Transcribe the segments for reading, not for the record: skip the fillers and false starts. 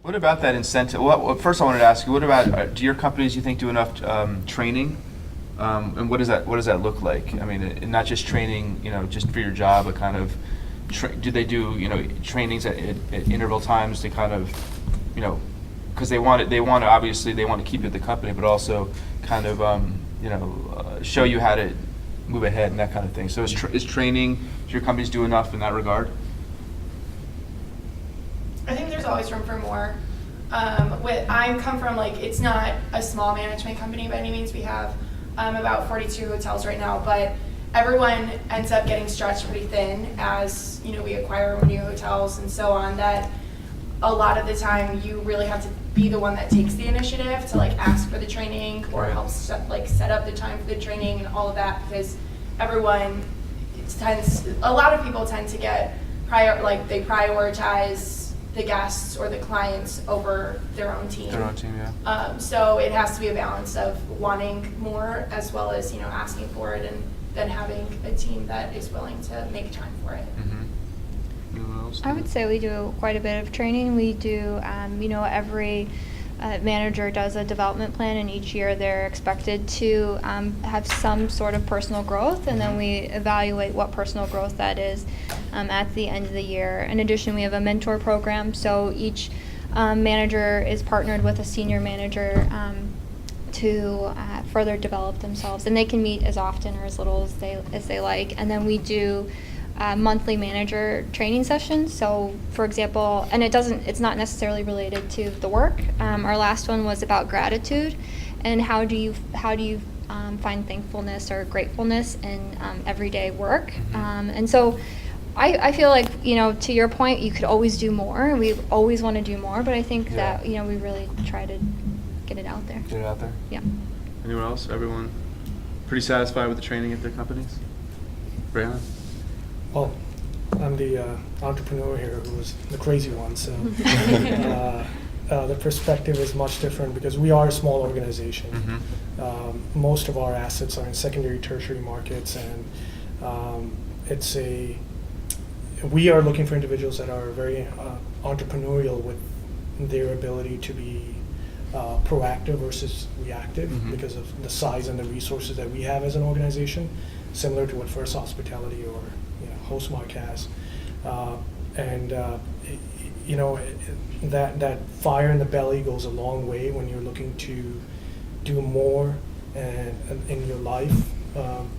What about that incentive? Well, first I wanted to ask you, what about, do your companies, you think, do enough training? And what does that look like? I mean, not just training, just for your job, but kind of, do they do, trainings at interval times to kind of, because they want to, obviously, they want to keep you at the company, but also kind of, show you how to move ahead and that kind of thing. So is training, do your companies do enough in that regard? I think there's always room for more. I come from, it's not a small management company by any means. We have about 42 hotels right now, but everyone ends up getting stretched pretty thin as we acquire new hotels and so on, that a lot of the time you really have to be the one that takes the initiative to ask for the training or help set up the time for the training and all of that, because everyone a lot of people tend to get they prioritize the guests or the clients over their own team. Their own team, yeah. So it has to be a balance of wanting more as well as asking for it, and then having a team that is willing to make time for it. Mm-hmm. Anyone else? I would say we do quite a bit of training. We do, every manager does a development plan, and each year they're expected to have some sort of personal growth, and then we evaluate what personal growth that is at the end of the year. In addition, we have a mentor program, so each manager is partnered with a senior manager to further develop themselves, and they can meet as often or as little as they like. And then we do monthly manager training sessions. So, for example, and it's not necessarily related to the work. Our last one was about gratitude, and how do you find thankfulness or gratefulness in everyday work. And so, I feel like to your point, you could always do more, and we always want to do more. But I think that we really try to get it out there. Get it out there. Yeah. Anyone else? Everyone pretty satisfied with the training at their companies? Brianna? Well, I'm the entrepreneur here who was the crazy one, so the perspective is much different because we are a small organization. Mm-hmm. Most of our assets are in secondary, tertiary markets, and we are looking for individuals that are very entrepreneurial with their ability to be proactive versus reactive, because of the size and the resources that we have as an organization, similar to what First Hospitality or Hostmark has, that fire in the belly goes a long way when you're looking to do more in your life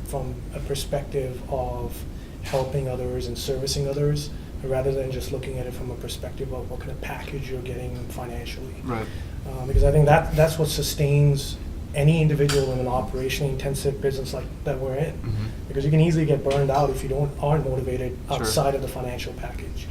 from a perspective of helping others and servicing others, rather than just looking at it from a perspective of what kind of package you're getting financially. Right. Because I think that's what sustains any individual in an operationally intensive business like that we're in. Because you can easily get burned out if you aren't motivated outside of the financial package.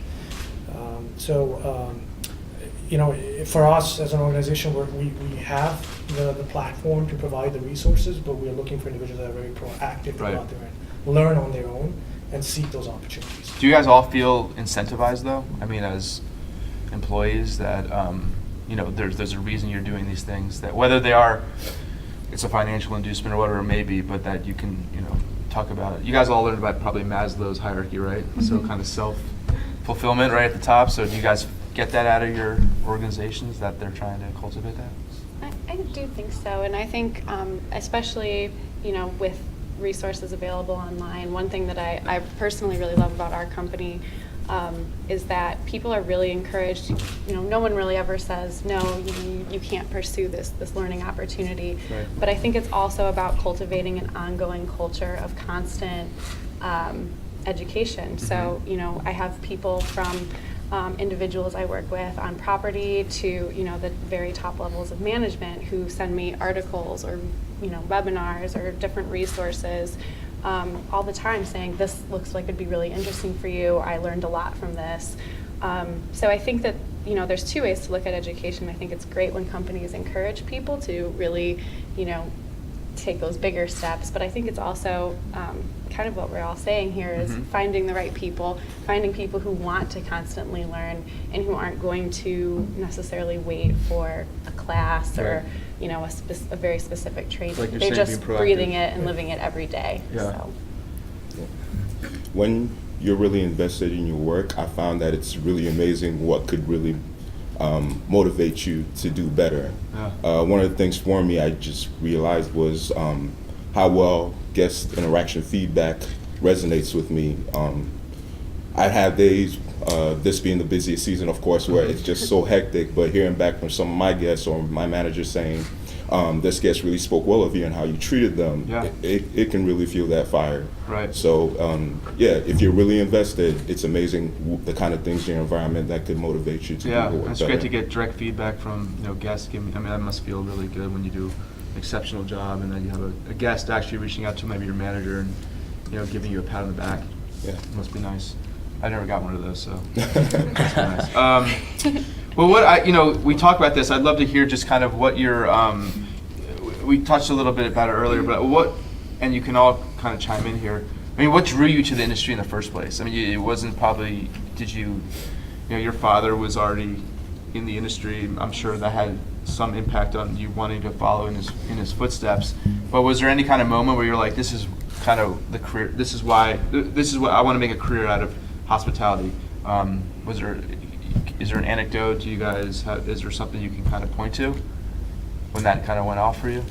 For us as an organization, we have the platform to provide the resources, but we're looking for individuals that are very proactive to go out there and learn on their own and seek those opportunities. Do you guys all feel incentivized, though? I mean, as employees, that there's a reason you're doing these things, that whether it's a financial inducement or whatever it may be, but that you can talk about it. You guys all learned about probably Maslow's hierarchy, right? So kind of self-fulfillment right at the top. So do you guys get that out of your organizations, that they're trying to cultivate that? I do think so, and I think especially with resources available online, one thing that I personally really love about our company is that people are really encouraged. No one really ever says, no, you can't pursue this learning opportunity. Right. But I think it's also about cultivating an ongoing culture of constant education. So, I have people from individuals I work with on property to, the very top levels of management who send me articles or, webinars or different resources all the time saying, this looks like it'd be really interesting for you. I learned a lot from this. So I think that, there's two ways to look at education. I think it's great when companies encourage people to really, take those bigger steps. But I think it's also kind of what we're all saying here is finding the right people, finding people who want to constantly learn and who aren't going to necessarily wait for a class or a very specific training. Like you're They're saying, just being proactive. breathing it and living it every day. Yeah. So. When you're really invested in your work, I found that it's really amazing what could really motivate you to do better. Yeah. One of the things for me I just realized was how well guest interaction feedback resonates with me. I have days, this being the busiest season, of course, where it's just so hectic, but hearing back from some of my guests or my manager saying, this guest really spoke well of you and how you treated them, Yeah. it can really fuel that fire. Right. So, yeah, if you're really invested, it's amazing the kind of things in your environment that could motivate you to Yeah, do the work it's better. great to get direct feedback from guests. I mean, that must feel really good when you do an exceptional job, and then you have a guest actually reaching out to maybe your manager and giving you a pat on the back. Yeah. It must be nice. I never got one of those, so that's nice. Well, we talked about this. I'd love to hear just kind of what your. We touched a little bit about it earlier, but and you can all kind of chime in here. I mean, what drew you to the industry in the first place? I mean, it wasn't probably. Did you? Your father was already in the industry. I'm sure that had some impact on you wanting to follow in his footsteps. But was there any kind of moment where you're like, this is kind of the career. This is what I want to make a career out of hospitality. Is there an anecdote? Do you guys is there something you can kind of point to when that kind of went off for you?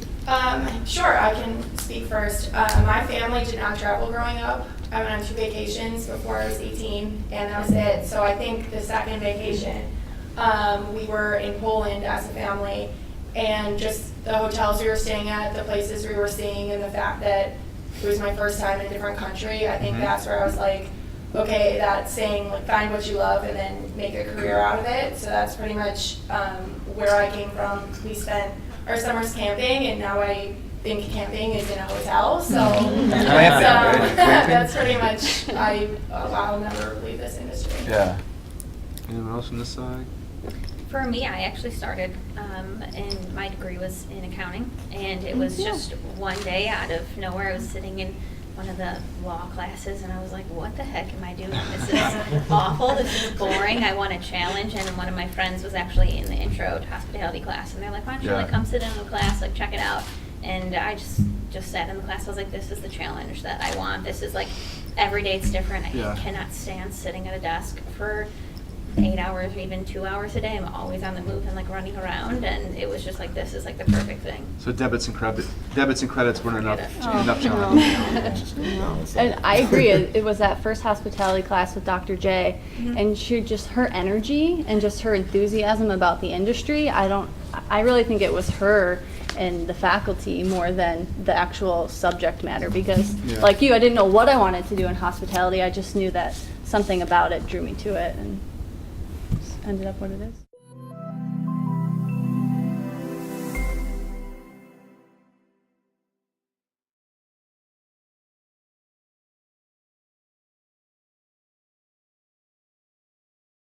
Sure, I can speak first. My family did not travel growing up. I went on 2 vacations before I was 18, and that was it. So I think the second vacation, we were in Poland as a family, and just the hotels we were staying at, the places we were seeing, and the fact that it was my first time in a different country, I think that's where I was like, okay, that's saying like find what you love and then make a career out of it. So that's pretty much where I came from. We spent our summers camping, and now I think camping is in a hotel. So, that's pretty much, I'll never leave this industry. Yeah. Anyone else on this side? For me, I actually started, and my degree was in accounting, and it was just one day out of nowhere. I was sitting in one of the law classes, and I was like, what the heck am I doing? This is awful. This is boring. I want a challenge. And one of my friends was actually in the intro to hospitality class, and they're like, why don't you like come sit in the class, like check it out. And I just sat in the class. I was like, this is the challenge that I want. This is like, every day it's different. I cannot stand sitting at a desk for 8 hours or even 2 hours a day. I'm always on the move and like running around, and it was just like, this is like the perfect thing. So debits and credits weren't enough Forget challenge. And I agree. It was that first hospitality class with Dr. J, and her energy and just her enthusiasm about the industry. I really think it was her and the faculty more than the actual subject matter, because like you, I didn't know what I wanted to do in hospitality. I just knew that something about it drew me to it, and ended up what it is.